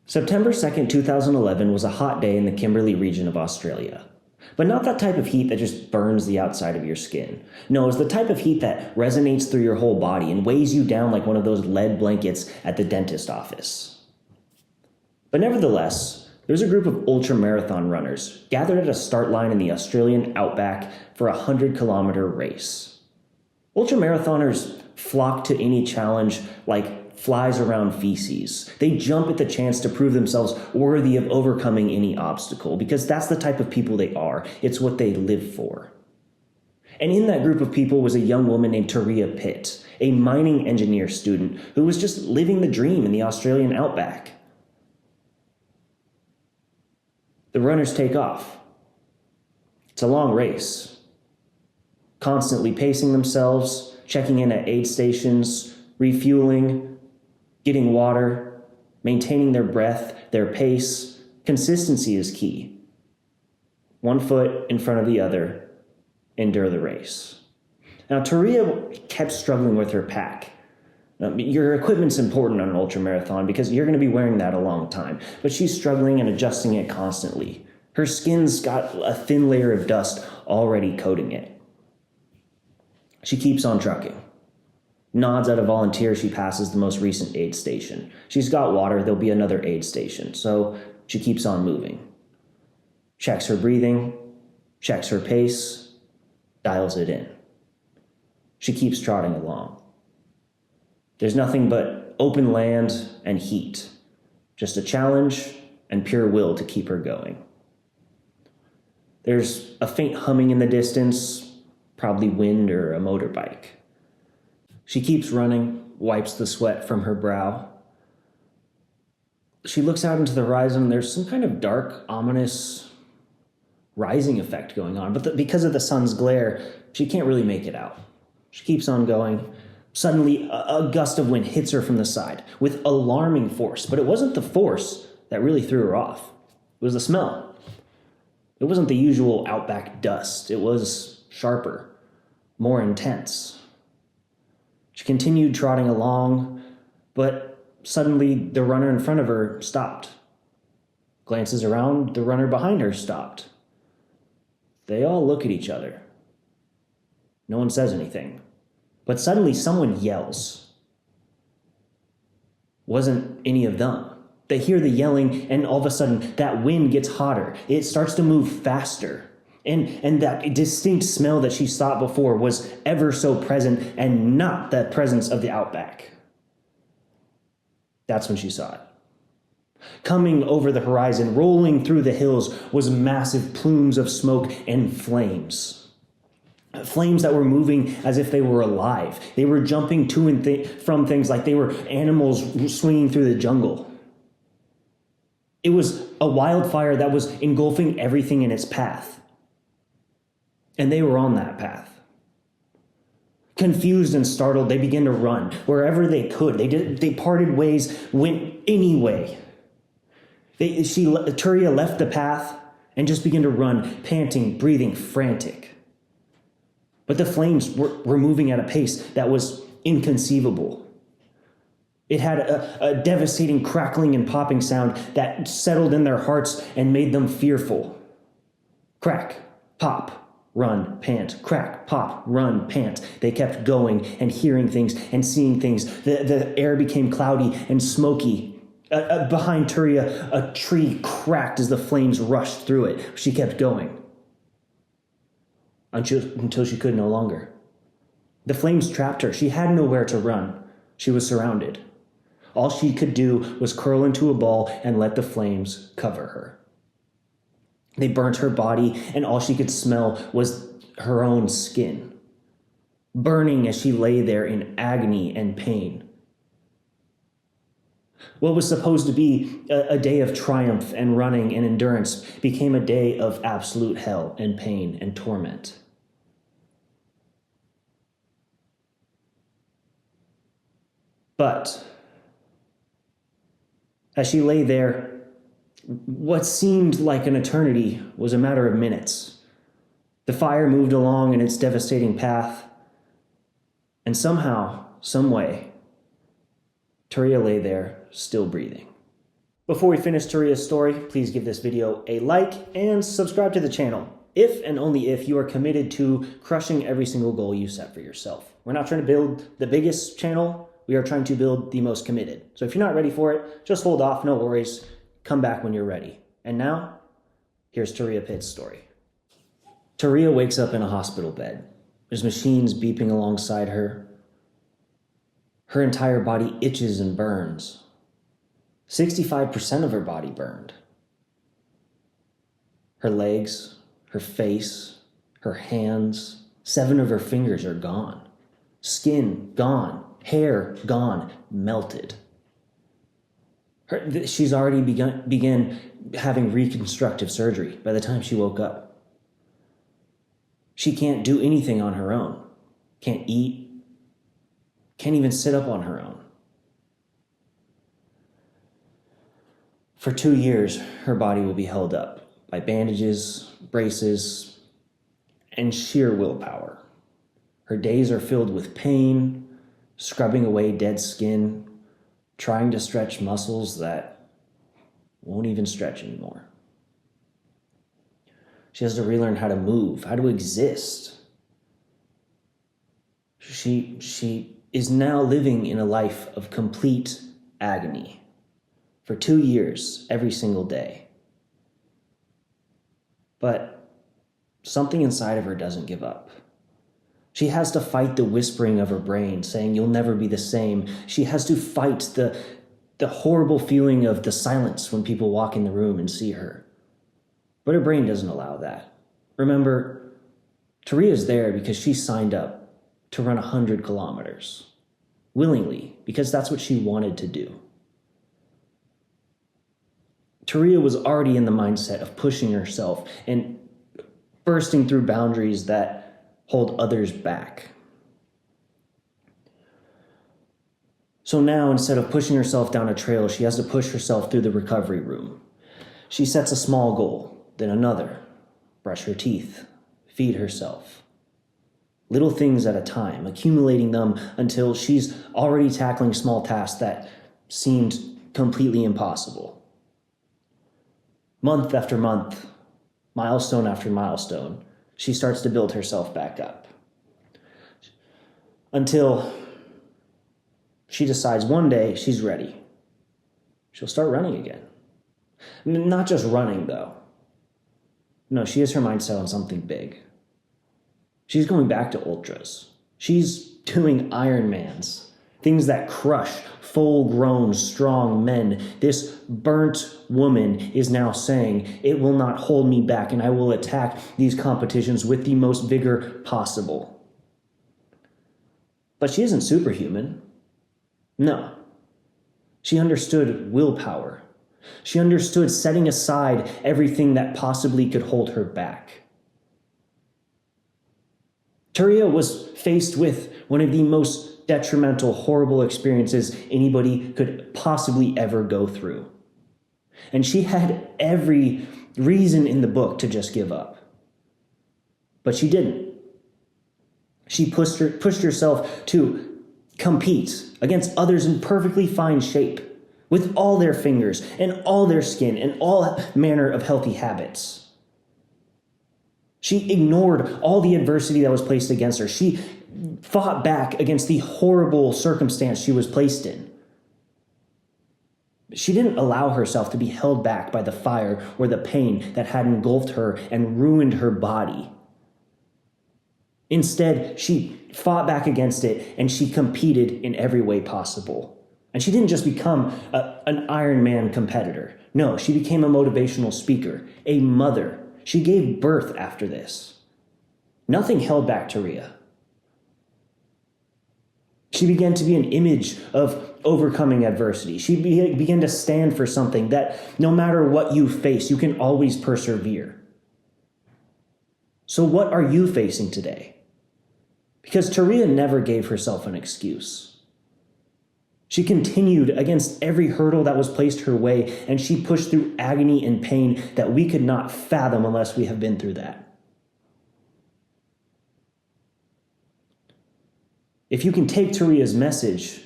September 2nd, 2011 was a hot day in the Kimberley region of Australia. But not that type of heat that just burns the outside of your skin. No, it was the type of heat that resonates through your whole body and weighs you down like one of those lead blankets at the dentist office. But nevertheless, there's a group of ultramarathon runners gathered at a start line in the Australian outback for a 100-kilometer race. Ultramarathoners flock to any challenge like flies around feces. They jump at the chance to prove themselves worthy of overcoming any obstacle because that's the type of people they are. It's what they live for. And in that group of people was a young woman named Turia Pitt, a mining engineer student who was just living the dream in the Australian outback. The runners take off. It's a long race, constantly pacing themselves, checking in at aid stations, refueling, getting water, maintaining their breath, their pace. Consistency is key. One foot in front of the other, endure the race. Now, Turia kept struggling with her pack. Your equipment's important on an ultramarathon because you're going to be wearing that a long time, but she's struggling and adjusting it constantly. Her skin's got a thin layer of dust already coating it. She keeps on trucking. Nods at a volunteer, she passes the most recent aid station. She's got water, there'll be another aid station, so she keeps on moving. Checks her breathing, checks her pace, dials it in. She keeps trotting along. There's nothing but open land and heat, just a challenge and pure will to keep her going. There's a faint humming in the distance, probably wind or a motorbike. She keeps running, wipes the sweat from her brow. She looks out into the horizon. There's some kind of dark, ominous rising effect going on, but because of the sun's glare, she can't really make it out. She keeps on going. Suddenly, a gust of wind hits her from the side with alarming force, but it wasn't the force that really threw her off. It was the smell. It wasn't the usual outback dust. It was sharper, more intense. She continued trotting along, but suddenly the runner in front of her stopped. Glances around, the runner behind her stopped. They all look at each other. No one says anything, but suddenly someone yells. Wasn't any of them. They hear the yelling, and all of a sudden that wind gets hotter. It starts to move faster. And that distinct smell that she saw before was ever so present and not the presence of the outback. That's when she saw it. Coming over the horizon, rolling through the hills, was massive plumes of smoke and flames. Flames that were moving as if they were alive. They were jumping to and from things like they were animals swinging through the jungle. It was a wildfire that was engulfing everything in its path. And they were on that path. Confused and startled, they began to run wherever they could. They parted ways, went any way. Turia left the path and just began to run, panting, breathing, frantic. But the flames were moving at a pace that was inconceivable. It had a devastating crackling and popping sound that settled in their hearts and made them fearful. Crack, pop, run, pant, crack, pop, run, pant. They kept going and hearing things and seeing things. The air became cloudy and smoky. Behind Turia, a tree cracked as the flames rushed through it. She kept going until she could no longer. The flames trapped her. She had nowhere to run. She was surrounded. All she could do was curl into a ball and let the flames cover her. They burnt her body, and all she could smell was her own skin, burning as she lay there in agony and pain. What was supposed to be a day of triumph and running and endurance became a day of absolute hell and pain and torment. But as she lay there, what seemed like an eternity was a matter of minutes. The fire moved along in its devastating path, and somehow, some way, Turia lay there, still breathing. Before we finish Turia's story, please give this video a like and subscribe to the channel. If and only if you are committed to crushing every single goal you set for yourself. We're not trying to build the biggest channel. We are trying to build the most committed. So if you're not ready for it, just hold off, no worries. Come back when you're ready. And now, here's Turia Pitt's story. Turia wakes up in a hospital bed. There's machines beeping alongside her. Her entire body itches and burns. 65% of her body burned. Her legs, her face, her hands, 7 of her fingers are gone. Skin gone, hair gone, melted. She's already began having reconstructive surgery by the time she woke up. She can't do anything on her own. Can't eat. Can't even sit up on her own. For 2 years, her body will be held up by bandages, braces, and sheer willpower. Her days are filled with pain, scrubbing away dead skin, trying to stretch muscles that won't even stretch anymore. She has to relearn how to move, how to exist. She is now living in a life of complete agony for 2 years, every single day. But something inside of her doesn't give up. She has to fight the whispering of her brain saying, "You'll never be the same." She has to fight the horrible feeling of the silence when people walk in the room and see her. But her brain doesn't allow that. Remember, Turia's there because she signed up to run 100 kilometers. Willingly, because that's what she wanted to do. Turia was already in the mindset of pushing herself and bursting through boundaries that hold others back. So now, instead of pushing herself down a trail, she has to push herself through the recovery room. She sets a small goal, then another. Brush her teeth, feed herself. Little things at a time, accumulating them until she's already tackling small tasks that seemed completely impossible. Month after month, milestone after milestone, she starts to build herself back up. Until she decides one day she's ready. She'll start running again. Not just running, though. No, she has her mindset on something big. She's going back to ultras. She's doing Ironmans, things that crush full-grown, strong men. This burnt woman is now saying, "It will not hold me back, and I will attack these competitions with the most vigor possible." But she isn't superhuman. No. She understood willpower. She understood setting aside everything that possibly could hold her back. Turia was faced with one of the most detrimental, horrible experiences anybody could possibly ever go through. And she had every reason in the book to just give up. But she didn't. She pushed herself to compete against others in perfectly fine shape, with all their fingers and all their skin and all manner of healthy habits. She ignored all the adversity that was placed against her. She fought back against the horrible circumstance she was placed in. She didn't allow herself to be held back by the fire or the pain that had engulfed her and ruined her body. Instead, she fought back against it and she competed in every way possible. And she didn't just become an Ironman competitor. No, she became a motivational speaker, a mother. She gave birth after this. Nothing held back Turia. She began to be an image of overcoming adversity. She began to stand for something that no matter what you face, you can always persevere. So what are you facing today? Because Turia never gave herself an excuse. She continued against every hurdle that was placed her way, and she pushed through agony and pain that we could not fathom unless we have been through that. If you can take Turia's message,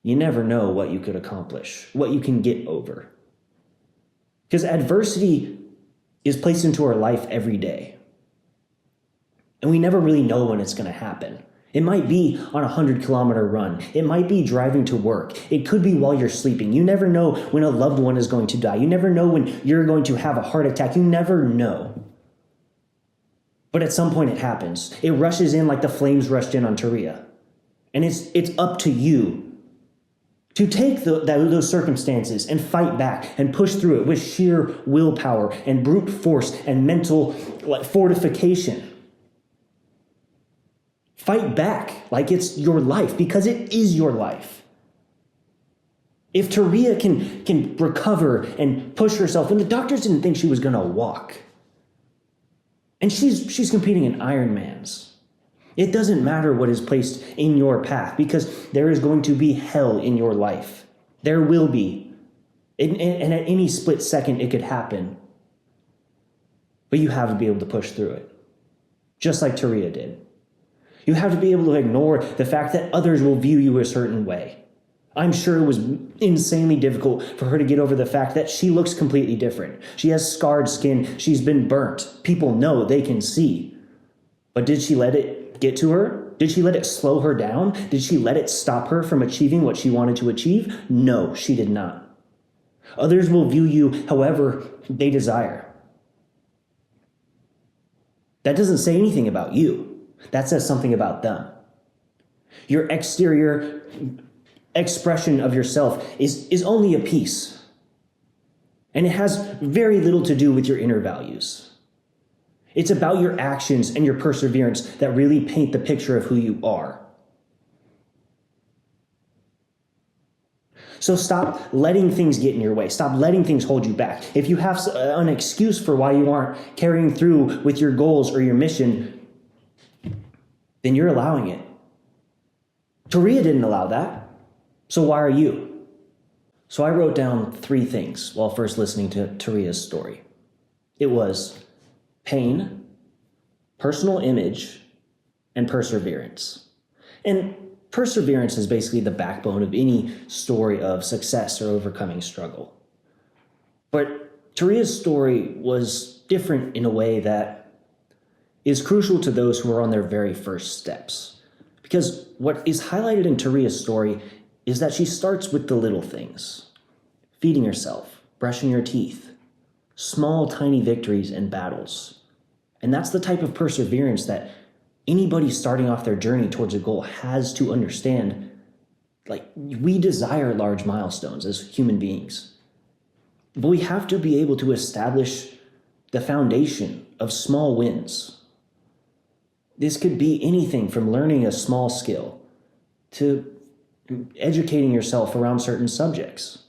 you never know what you could accomplish, what you can get over. Because adversity is placed into our life every day. And we never really know when it's going to happen. It might be on a 100-kilometer run. It might be driving to work. It could be while you're sleeping. You never know when a loved one is going to die. You never know when you're going to have a heart attack. You never know. But at some point it happens. It rushes in like the flames rushed in on Turia. And it's up to you to take those circumstances and fight back and push through it with sheer willpower and brute force and mental fortification. Fight back like it's your life, because it is your life. If Turia can recover and push herself, and the doctors didn't think she was going to walk, and she's competing in Ironmans. It doesn't matter what is placed in your path, because there is going to be hell in your life. There will be. And at any split second, it could happen. But you have to be able to push through it, just like Turia did. You have to be able to ignore the fact that others will view you a certain way. I'm sure it was insanely difficult for her to get over the fact that she looks completely different. She has scarred skin. She's been burnt. People know, they can see. But did she let it get to her? Did she let it slow her down? Did she let it stop her from achieving what she wanted to achieve? No, she did not. Others will view you however they desire. That doesn't say anything about you. That says something about them. Your exterior expression of yourself is only a piece. And it has very little to do with your inner values. It's about your actions and your perseverance that really paint the picture of who you are. So stop letting things get in your way. Stop letting things hold you back. If you have an excuse for why you aren't carrying through with your goals or your mission, then you're allowing it. Turia didn't allow that. So why are you? So I wrote down 3 things while first listening to Turia's story. It was pain, personal image, and perseverance. And perseverance is basically the backbone of any story of success or overcoming struggle. But Turia's story was different in a way that is crucial to those who are on their very first steps. Because what is highlighted in Turia's story is that she starts with the little things. Feeding herself, brushing her teeth, small tiny victories and battles. And that's the type of perseverance that anybody starting off their journey towards a goal has to understand. Like, we desire large milestones as human beings. But we have to be able to establish the foundation of small wins. This could be anything from learning a small skill to educating yourself around certain subjects.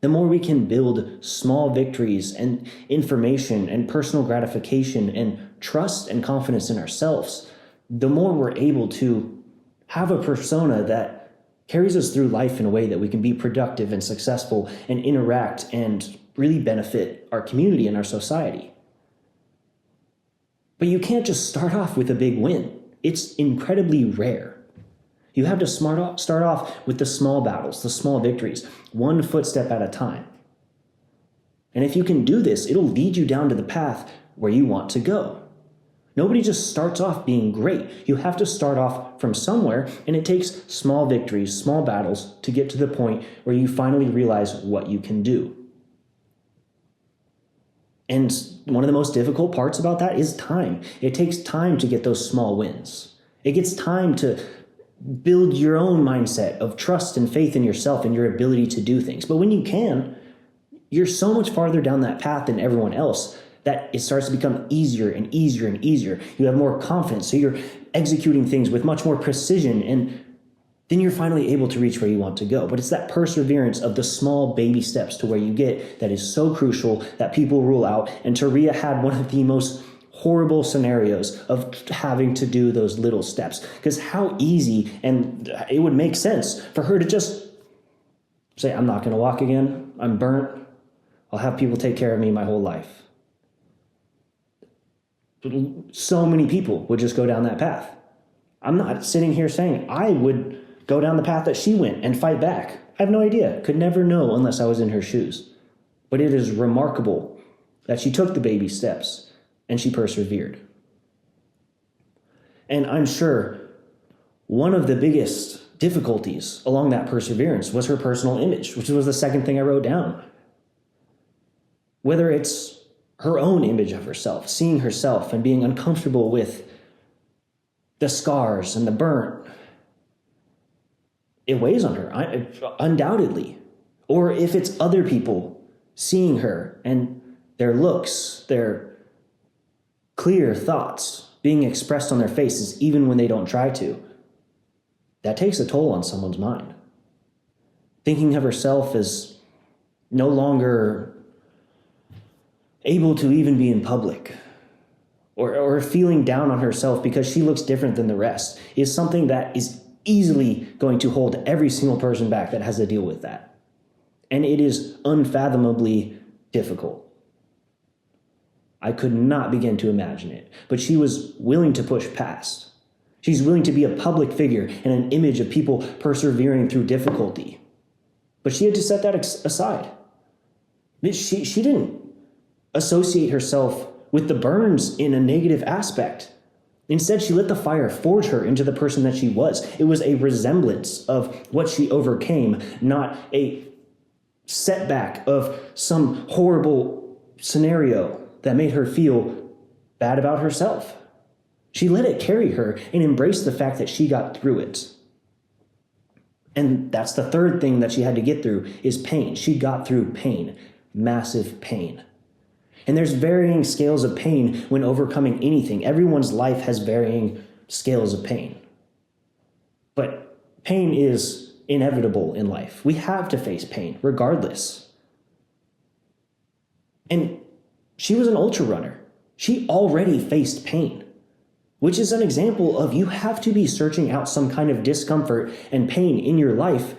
The more we can build small victories and information and personal gratification and trust and confidence in ourselves, the more we're able to have a persona that carries us through life in a way that we can be productive and successful and interact and really benefit our community and our society. But you can't just start off with a big win. It's incredibly rare. You have to start off with the small battles, the small victories, one footstep at a time. And if you can do this, it'll lead you down to the path where you want to go. Nobody just starts off being great. You have to start off from somewhere, and it takes small victories, small battles to get to the point where you finally realize what you can do. And one of the most difficult parts about that is time. It takes time to get those small wins. It gets time to build your own mindset of trust and faith in yourself and your ability to do things. But when you can, you're so much farther down that path than everyone else that it starts to become easier and easier and easier. You have more confidence, so you're executing things with much more precision, and then you're finally able to reach where you want to go. But it's that perseverance of the small baby steps to where you get that is so crucial that people rule out. And Turia had one of the most horrible scenarios of having to do those little steps. Because how easy, and it would make sense for her to just say, I'm not going to walk again. I'm burnt. I'll have people take care of me my whole life. So many people would just go down that path. I'm not sitting here saying I would go down the path that she went and fight back. I have no idea. Could never know unless I was in her shoes. But it is remarkable that she took the baby steps and she persevered. And I'm sure one of the biggest difficulties along that perseverance was her personal image, which was the second thing I wrote down. Whether it's her own image of herself, seeing herself and being uncomfortable with the scars and the burn, it weighs on her, undoubtedly. Or if it's other people seeing her and their looks, their clear thoughts being expressed on their faces, even when they don't try to, that takes a toll on someone's mind. Thinking of herself as no longer able to even be in public, or feeling down on herself because she looks different than the rest, is something that is easily going to hold every single person back that has to deal with that. And it is unfathomably difficult. I could not begin to imagine it, but she was willing to push past. She's willing to be a public figure and an image of people persevering through difficulty. But she had to set that aside. She didn't associate herself with the burns in a negative aspect. Instead, she let the fire forge her into the person that she was. It was a resemblance of what she overcame, not a setback of some horrible scenario that made her feel bad about herself. She let it carry her and embraced the fact that she got through it. And that's the third thing that she had to get through, is pain. She got through pain, massive pain. And there's varying scales of pain when overcoming anything. Everyone's life has varying scales of pain. But pain is inevitable in life. We have to face pain regardless. And she was an ultra runner. She already faced pain, which is an example of you have to be searching out some kind of discomfort and pain in your life.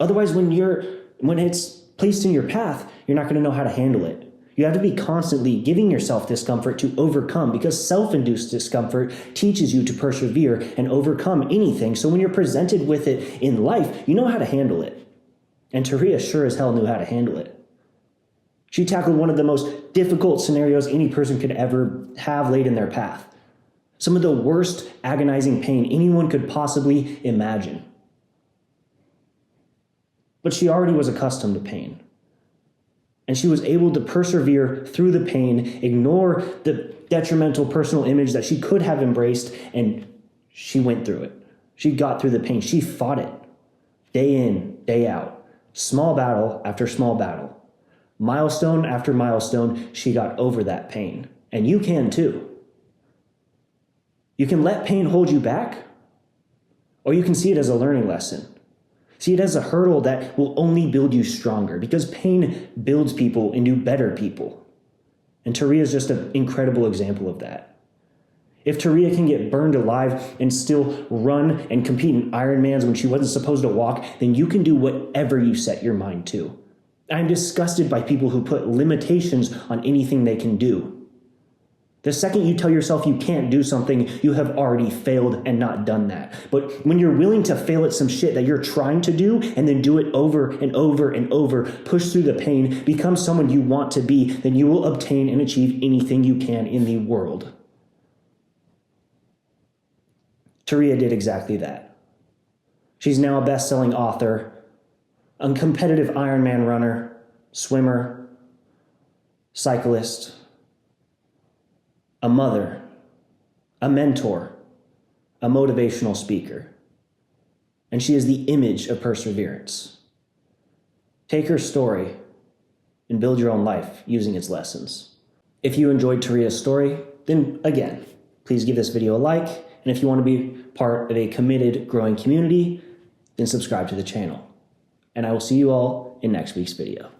Otherwise, when it's placed in your path, you're not going to know how to handle it. You have to be constantly giving yourself discomfort to overcome, because self-induced discomfort teaches you to persevere and overcome anything. So when you're presented with it in life, you know how to handle it. And Turia sure as hell knew how to handle it. She tackled one of the most difficult scenarios any person could ever have laid in their path. Some of the worst agonizing pain anyone could possibly imagine. But she already was accustomed to pain. And she was able to persevere through the pain, ignore the detrimental personal image that she could have embraced, and she went through it. She got through the pain. She fought it day in, day out, small battle after small battle. Milestone after milestone, she got over that pain. And you can too. You can let pain hold you back, or you can see it as a learning lesson. See it as a hurdle that will only build you stronger, because pain builds people into better people. And Turia is just an incredible example of that. If Turia can get burned alive and still run and compete in Ironmans when she wasn't supposed to walk, then you can do whatever you set your mind to. I'm disgusted by people who put limitations on anything they can do. The second you tell yourself you can't do something, you have already failed and not done that. But when you're willing to fail at some shit that you're trying to do and then do it over and over and over, push through the pain, become someone you want to be, then you will obtain and achieve anything you can in the world. Turia did exactly that. She's now a best-selling author, a competitive Ironman runner, swimmer, cyclist, a mother, a mentor, a motivational speaker. And she is the image of perseverance. Take her story and build your own life using its lessons. If you enjoyed Turia's story, then again, please give this video a like. And if you want to be part of a committed, growing community, then subscribe to the channel. And I will see you all in next week's video.